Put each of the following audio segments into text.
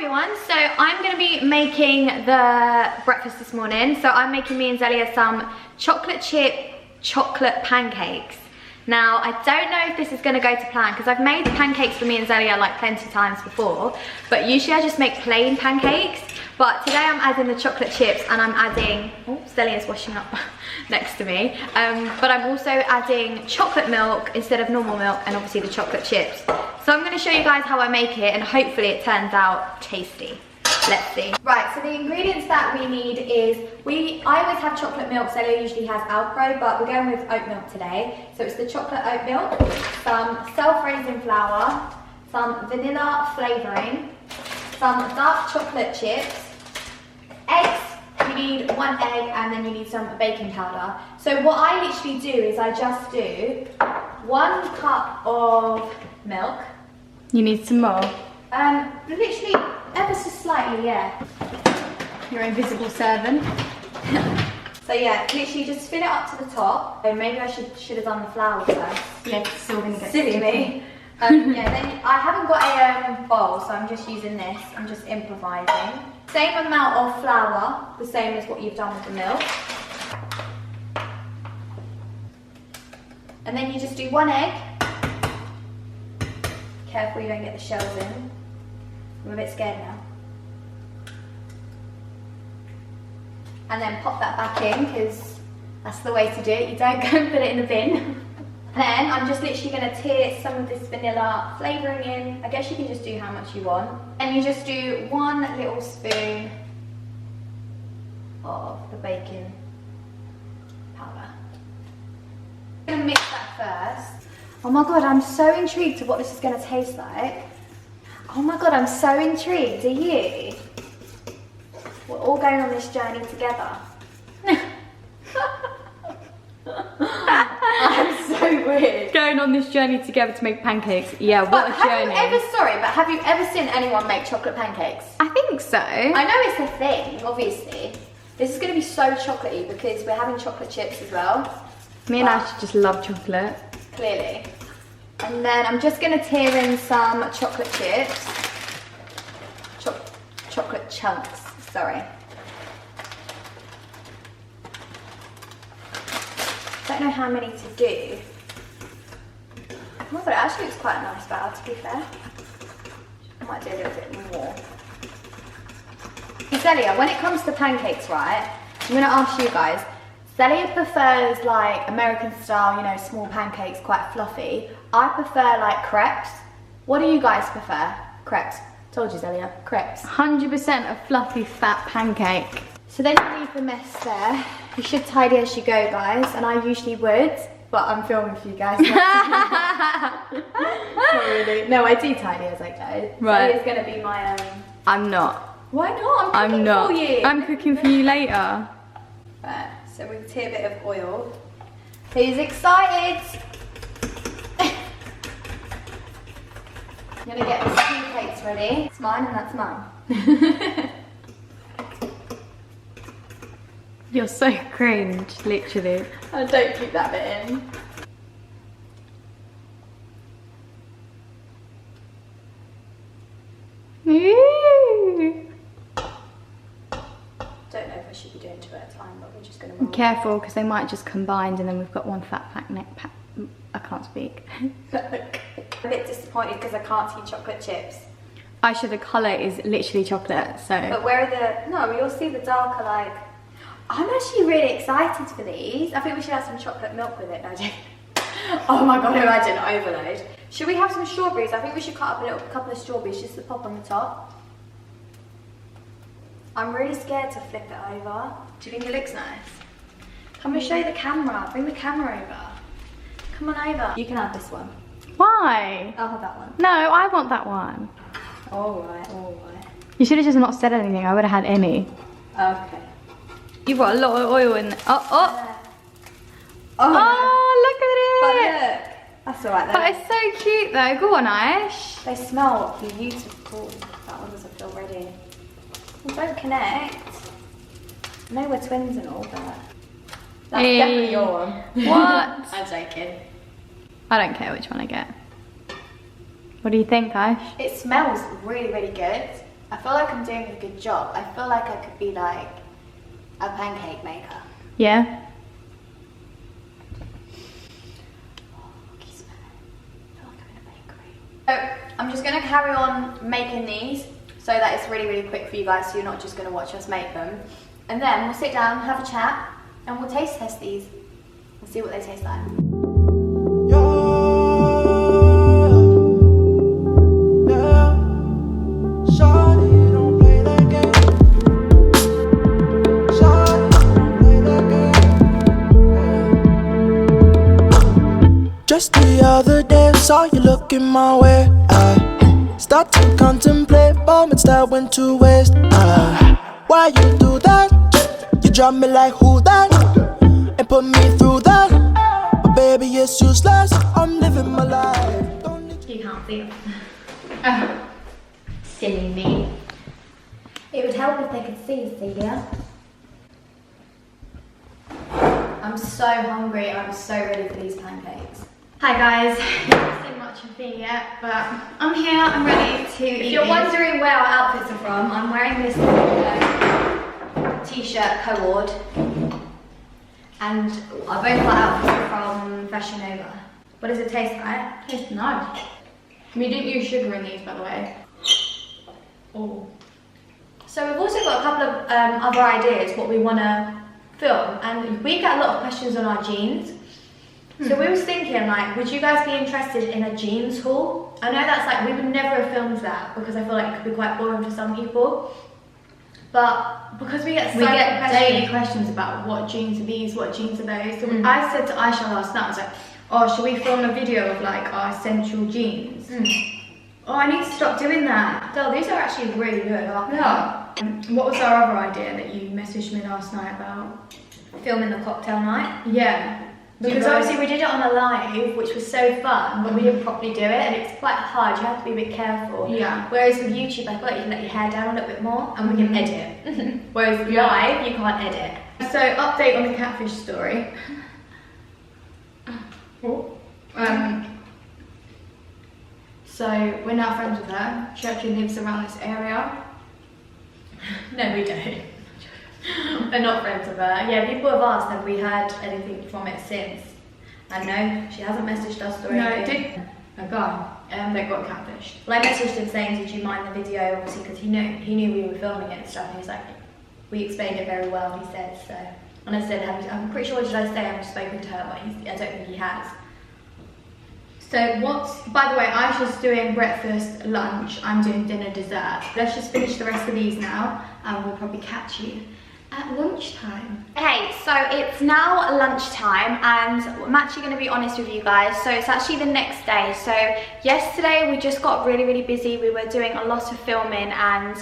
everyone, so I'm going to be making the breakfast this morning. So I'm making me and Zeliha some chocolate chip chocolate pancakes. Now I don't know if this is going to go to plan because I've made pancakes for me and Zeliha like plenty of times before, but usually I just make plain pancakes. But today I'm adding the chocolate chips and I'm adding, oh, Zeliha's washing up next to me. But I'm also adding chocolate milk instead of normal milk and obviously the chocolate chips. So I'm gonna show you guys how I make it and hopefully it turns out tasty. Let's see. Right, so the ingredients that we need is, I always have chocolate milk, Zeliha usually has Alpro, but we're going with oat milk today. So it's the chocolate oat milk, some self-raising flour, some vanilla flavouring, some dark chocolate chips, eggs, you need 1 egg and then you need some baking powder. So what I literally do is I just do 1 cup of milk. You need some more? Literally ever so slightly, yeah. Your invisible servant. So yeah, literally just fill it up to the top. So maybe I should have done the flour first. Yeah, it's still gonna get silly me. Yeah, then I haven't got a bowl, so I'm just using this. I'm just improvising. Same amount of flour, the same as what you've done with the milk. And then you just do 1 egg. Careful you don't get the shells in. I'm a bit scared now. And then pop that back in, because that's the way to do it. You don't go and put it in the bin. Then I'm just literally going to tear some of this vanilla flavouring in. I guess you can just do how much you want. And you just do 1 little spoon of the baking powder. I'm going to mix that first. Oh my god, I'm so intrigued to what this is going to taste like. Oh my god, I'm so intrigued. Are you? We're all going on this journey together. I'm so weird. Going on this journey together to make pancakes. Yeah, what a journey. Have you ever seen anyone make chocolate pancakes? I think so. I know it's a thing, obviously. This is going to be so chocolatey because we're having chocolate chips as well. Me and Ash just love chocolate. Clearly. And then I'm just going to tear in some chocolate chips. Chocolate chunks, sorry. Don't know how many to do. Oh my god, it actually looks quite a nice batter, to be fair. I might do a little bit more. Zeliha, when it comes to pancakes, right, I'm going to ask you guys. Zeliha prefers like American style, you know, small pancakes, quite fluffy. I prefer like crepes. What do you guys prefer? Crepes. Told you, Zeliha. Crepes. 100% a fluffy, fat pancake. So then you leave the mess there. You should tidy as you go, guys, and I usually would, but I'm filming for you guys. Not really. No, I do tidy as I go. Right. So it's going to be my I'm not. Why not? I'm cooking not. for you. I'm cooking for you later. Right, so we tear a bit of oil. Who's excited? I'm going to get the stew plates ready. It's mine and that's mine. You're so cringe, literally. I don't keep that bit in. Ooh. Don't know if I should be doing 2 at a time, but we're just going to roll. Be careful, because they might just combine and then we've got one fat pancake. I can't speak. I'm a bit disappointed because I can't see chocolate chips. Aisha, the colour is literally chocolate, so... But where are the... No, you'll see the darker, like... I'm actually really excited for these. I think we should have some chocolate milk with it, Daddy. Oh my god, imagine overload. Should we have some strawberries? I think we should cut up a couple of strawberries just to pop on the top. I'm really scared to flip it over. Do you think it looks nice? Come and show the camera. Bring the camera over. Come on over. You can have this one. Why? I'll have that one. No, I want that one. Alright, alright. You should have just not said anything. I would have had any. Okay. You've got a lot of oil in there. Oh, oh. Oh, look at it. but look. That's alright though. But it's so cute though. Go on, Aish. They smell beautiful. That one doesn't feel ready. Well, don't connect. I know we're twins and all, but that's definitely your one. What? I'm joking. I don't care which one I get. What do you think, Aish? It smells really, really good. I feel like I'm doing a good job. I feel like I could be like a pancake maker. Yeah? So I'm just going to carry on making these so that it's really, really quick for you guys, so you're not just going to watch us make them. And then we'll sit down, have a chat, and we'll taste test these and see what they taste like. Just the other day, saw you looking my way. I start to contemplate moments that went to waste. Why you do that? You drop me like who that? And put me through that. But baby, it's useless. I'm living my life. Don't need You can't see them. Oh, silly me. It would help if they could see, Celia. I'm so hungry. I'm so ready for these pancakes. Hi guys, you haven't seen much of me yet, but I'm here, I'm ready to eat. If you're wondering where our outfits are from, I'm wearing this t-shirt co-ord, and both our outfits are from Fashion Nova. What does it taste like? Tastes nice. We didn't use sugar in these, by the way. Oh. So we've also got a couple of other ideas what we want to film, and we get a lot of questions on our jeans. So we was thinking, like, would you guys be interested in a jeans haul? I know that's like, we would never have filmed that because I feel like it could be quite boring for some people. But because we get daily questions about what jeans are these, what jeans are those. So I said to Aisha last night, I was like, oh, should we film a video of like our essential jeans? Oh, I need to stop doing that. So these are actually really good, aren't they? Yeah. What was our other idea that you messaged me last night about? Filming the cocktail night. Yeah. Because obviously we did it on a live, which was so fun, but we didn't properly do it, and it's quite hard. You have to be a bit careful. Yeah. Whereas with YouTube, I feel like you can let your hair down a little bit more, and we can edit. Whereas live, you can't edit. So update on the catfish story. So we're now friends with her. She actually lives around this area. No, we don't. We're not friends with her. Yeah, people have asked, have we heard anything from it since? And no, she hasn't messaged us or anything. No, it did a guy that got catfished. Well, I messaged him saying, did you mind the video, obviously, because he knew we were filming it and stuff, and he was like, we explained it very well, he said, so. And I said, I'm pretty sure, did I say I've spoken to her, but I don't think he has. So by the way, Aisha's doing breakfast, lunch, I'm doing dinner, dessert. Let's just finish the rest of these now, and we'll probably catch you at lunchtime. Okay, so it's now lunchtime, and I'm actually going to be honest with you guys. So it's actually the next day. So yesterday we just got really, really busy. We were doing a lot of filming and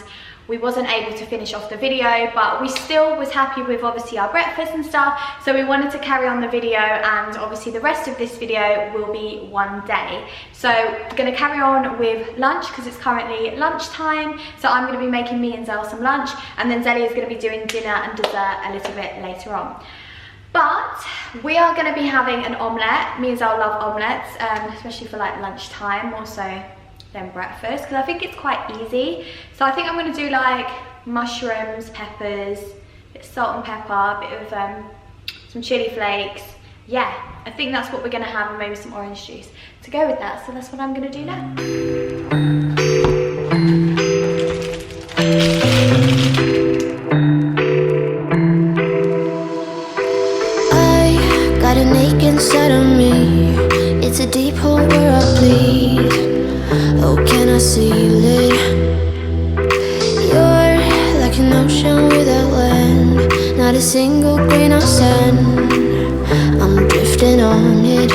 we wasn't able to finish off the video, but we still was happy with obviously our breakfast and stuff. So we wanted to carry on the video, and obviously the rest of this video will be one day. So we're going to carry on with lunch because it's currently lunchtime. So I'm going to be making me and Zell some lunch, and then Zelly is going to be doing dinner and dessert a little bit later on. But we are going to be having an omelette. Me and Zell love omelettes, especially for like lunchtime, more so than breakfast, because I think it's quite easy. So I think I'm going to do like mushrooms, peppers, a bit of salt and pepper, a bit of some chili flakes. Yeah, I think that's what we're going to have, and maybe some orange juice to go with that. So that's what I'm going to do now. I got an ache inside of me. It's a deep hole where I bleed. Oh, can I seal it? You're like an ocean without land, not a single grain of sand. I'm drifting on it.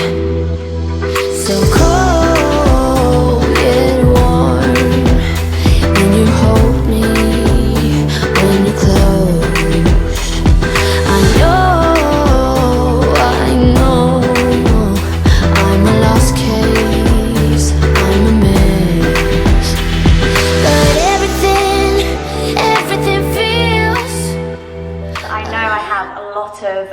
So cold yet warm when you hold me, when you're close. I know I'm a lost case, I'm a mess, but everything feels. I know I have a lot of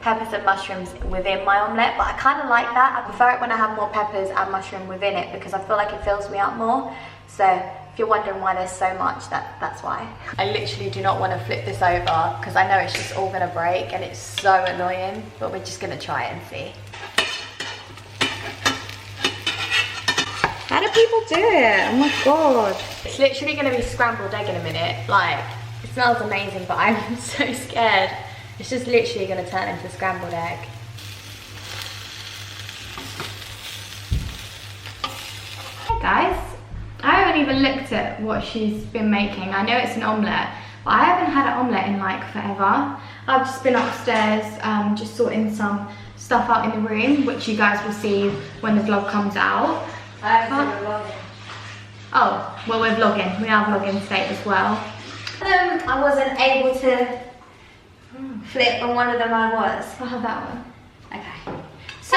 peppers and mushrooms within my omelette, but I kind of like that. I prefer it when I have more peppers and mushroom within it because I feel like it fills me up more. So If you're wondering why there's so much, that's why. I literally do not want to flip this over because I know it's just all gonna break and it's so annoying, but we're just gonna try it and see. How do people do it? Oh my God. It's literally gonna be scrambled egg in a minute. Like, it smells amazing, but I'm so scared. It's just literally gonna turn into scrambled egg. Hey guys, I haven't even looked at what she's been making. I know it's an omelette, but I haven't had an omelette in like forever. I've just been upstairs, just sorting some stuff out in the room, which you guys will see when the vlog comes out. Oh, well, we're vlogging. We are vlogging today as well. I wasn't able to flip, and one of them I was. I'll have that one. Okay. So,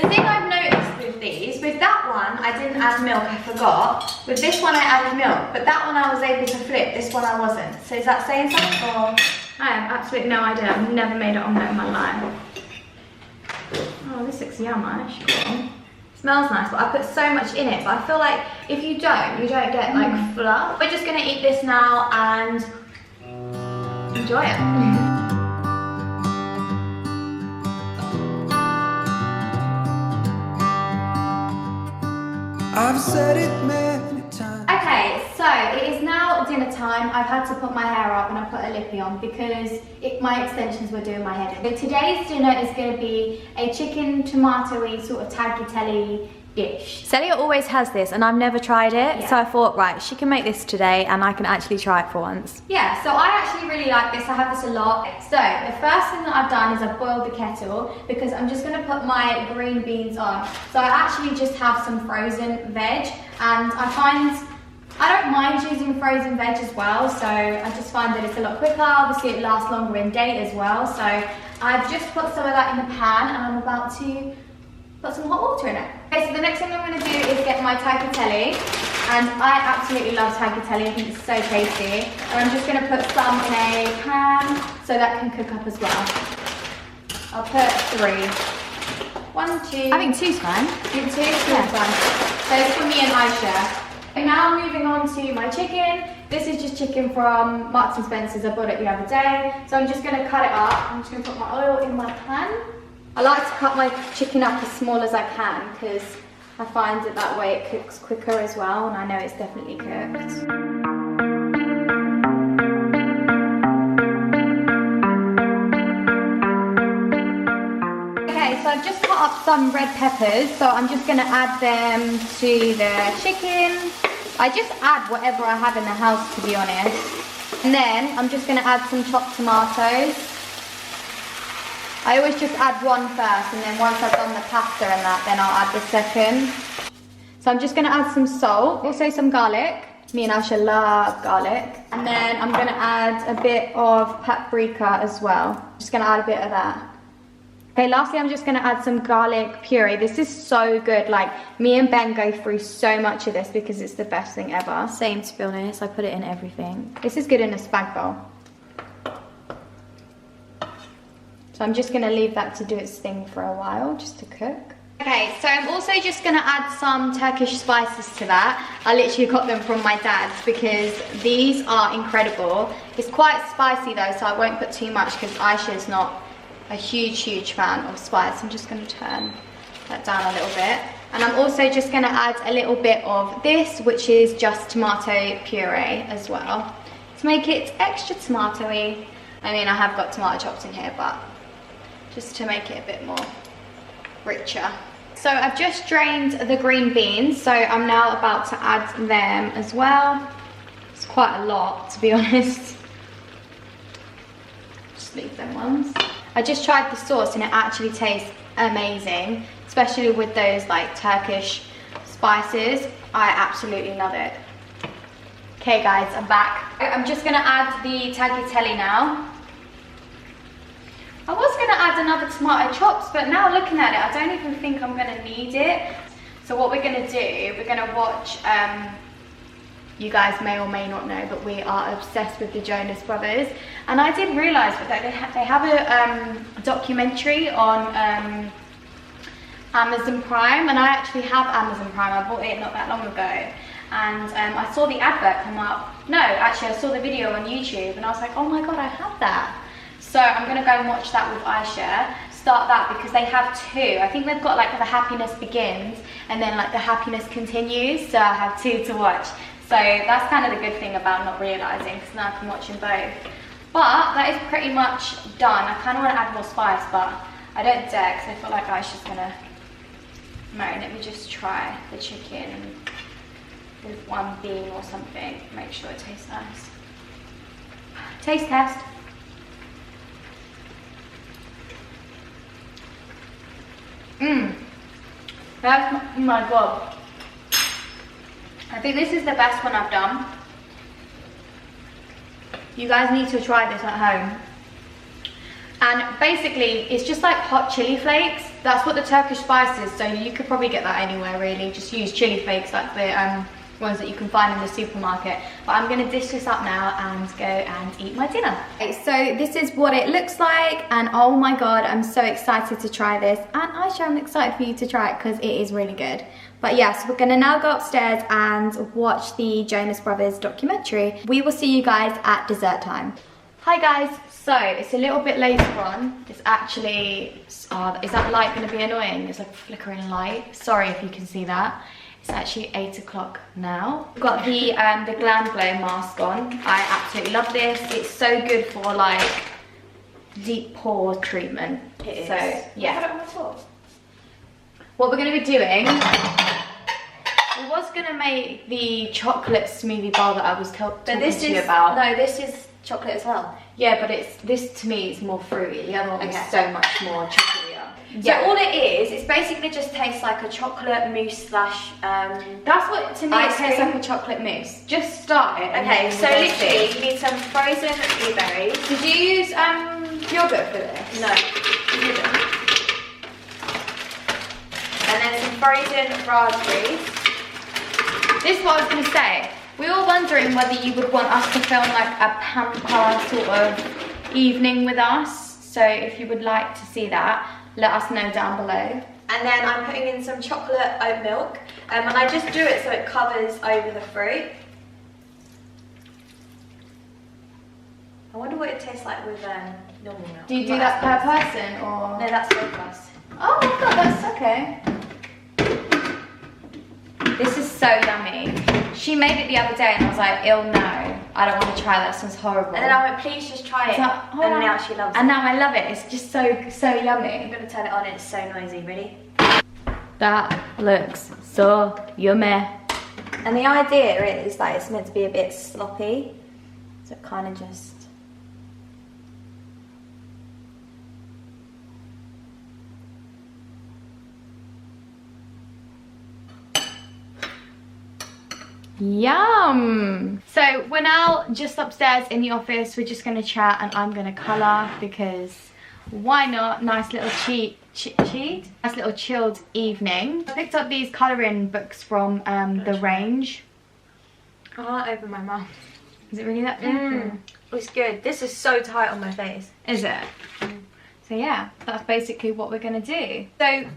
the thing I've noticed with these, with that one, I didn't add milk, I forgot. With this one, I added milk, but that one I was able to flip, this one I wasn't. So is that saying something, or? I have absolutely no idea. I've never made an omelette in my life. Oh, this looks yummish. Cool. Smells nice, but I put so much in it. But I feel like if you don't get like fluff. We're just gonna eat this now and enjoy it. I've said it many times. Okay, so it is now dinner time. I've had to put my hair up and I put a lippy on because my extensions were doing my head in. So today's dinner is going to be a chicken tomatoey sort of tagliatelle dish. Zeliha always has this and I've never tried it, so I thought, right, she can make this today and I can actually try it for once. Yeah, so I actually really like this. I have this a lot. So the first thing that I've done is I've boiled the kettle because I'm just going to put my green beans on. So I actually just have some frozen veg, and I don't mind using frozen veg as well, so I just find that it's a lot quicker. Obviously it lasts longer in date as well, so I've just put some of that in the pan and I'm about to put some hot water in it. Okay, so the next thing I'm going to do is get my tagliatelle, and I absolutely love tagliatelle. I think it's so tasty. And I'm just going to put some in a pan so that can cook up as well. I'll put 3. 1, 2. I think 2's fine. You 2? Yeah, fine. So it's for me and Ayse. And now moving on to my chicken. This is just chicken from Marks and Spencer's. I bought it the other day. So I'm just going to cut it up. I'm just going to put my oil in my pan. I like to cut my chicken up as small as I can because I find that way it cooks quicker as well, and I know it's definitely cooked. Okay, so I've just cut up some red peppers, so I'm just going to add them to the chicken. I just add whatever I have in the house, to be honest. And then I'm just going to add some chopped tomatoes. I always just add one first, and then once I've done the pasta and that, then I'll add the second. So I'm just going to add some salt, also some garlic. Me and Ayse love garlic. And then I'm going to add a bit of paprika as well. Just going to add a bit of that. Okay, lastly, I'm just going to add some garlic puree. This is so good. Like, me and Ben go through so much of this because it's the best thing ever. Same, to be honest. I put it in everything. This is good in a spag bowl. So I'm just going to leave that to do its thing for a while, just to cook. Okay, so I'm also just going to add some Turkish spices to that. I literally got them from my dad's because these are incredible. It's quite spicy though, so I won't put too much because Ayse is not a huge fan of spice. I'm just going to turn that down a little bit. And I'm also just going to add a little bit of this, which is just tomato puree as well, to make it extra tomatoey. I mean, I have got tomato chops in here, but just to make it a bit more richer. So I've just drained the green beans, so I'm now about to add them as well. It's quite a lot, to be honest. Just leave them ones. I just tried the sauce and it actually tastes amazing, especially with those like Turkish spices. I absolutely love it. Okay guys, I'm back. I'm just gonna add the tagliatelle now. I was going to add another tomato chops, but now looking at it, I don't even think I'm going to need it. So what we're going to do, we're going to watch, you guys may or may not know, but we are obsessed with the Jonas Brothers. And I did realise that they have a documentary on Amazon Prime, and I actually have Amazon Prime. I bought it not that long ago. and I saw the advert come up. No, actually I saw the video on YouTube and I was like, oh my god, I have that. So I'm gonna go and watch that with Ayse. Start that because they have 2. I think they've got like the happiness begins and then like the happiness continues. So I have 2 to watch. So that's kind of the good thing about not realising, because now I can watch them both. But that is pretty much done. I kind of want to add more spice, but I don't dare because I feel like Ayse's gonna marinate. Let me just try the chicken with 1 bean or something. Make sure it tastes nice. Taste test. That's oh my god. I think this is the best one I've done. You guys need to try this at home. And basically, it's just like hot chili flakes. That's what the Turkish spice is, so you could probably get that anywhere really. Just use chili flakes like the ones that you can find in the supermarket. But I'm gonna dish this up now and go and eat my dinner. Okay, so this is what it looks like, and oh my god, I'm so excited to try this. And Ayse, I'm excited for you to try it because it is really good. But yes, we're gonna now go upstairs and watch the Jonas Brothers documentary. We will see you guys at dessert time. Hi guys, so it's a little bit later on. It's actually, is that light gonna be annoying? It's like a flickering light. Sorry if you can see that. It's actually 8 o'clock now. We've got the Glam Glow mask on. I absolutely love this. It's so good for like deep pore treatment. It is. So yeah. Put it on the top. What we're gonna be doing, we was gonna make the chocolate smoothie bar that I was talking to you about. No, this is chocolate as well. Yeah, but this to me is more fruity. The other one is so much more chocolatey. Yeah. So all it is, it basically just tastes like a chocolate mousse slash. That's what to me it tastes like, a chocolate mousse. Just start it. Okay, so literally you need some frozen blueberries. Did you use yogurt for this? No, you didn't. And then some frozen raspberries. This is what I was gonna say. We were wondering whether you would want us to film like a pamper sort of evening with us. So if you would like to see that, let us know down below. And then I'm putting in some chocolate oat milk. And I just do it so it covers over the fruit. I wonder what it tastes like with normal milk. Do you do that per person or? No, that's both of us. Oh my god, that's okay. This is so yummy. She made it the other day and I was like, ew, no, I don't want to try that, sounds horrible. And then I went, please just try it. So, and now she loves it. And now I love it, it's just so yummy. I'm going to turn it on and it's so noisy, ready? That looks so yummy. And the idea is that it's meant to be a bit sloppy. So it kind of just... Yum! So we're now just upstairs in the office. We're just going to chat and I'm going to colour because why not? Nice little nice little chilled evening. I picked up these colouring books from the range. I can't open my mouth. Is it really that good? It's good. This is so tight on my face. Is it? So yeah, that's basically what we're going to do. So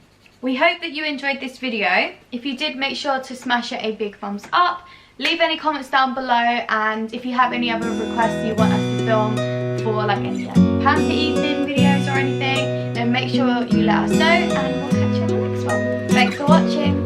we hope that you enjoyed this video. If you did, make sure to smash it a big thumbs up. Leave any comments down below, and if you have any other requests you want us to film for like any pamper evening videos or anything, then make sure you let us know and we'll catch you on the next one. Thanks for watching.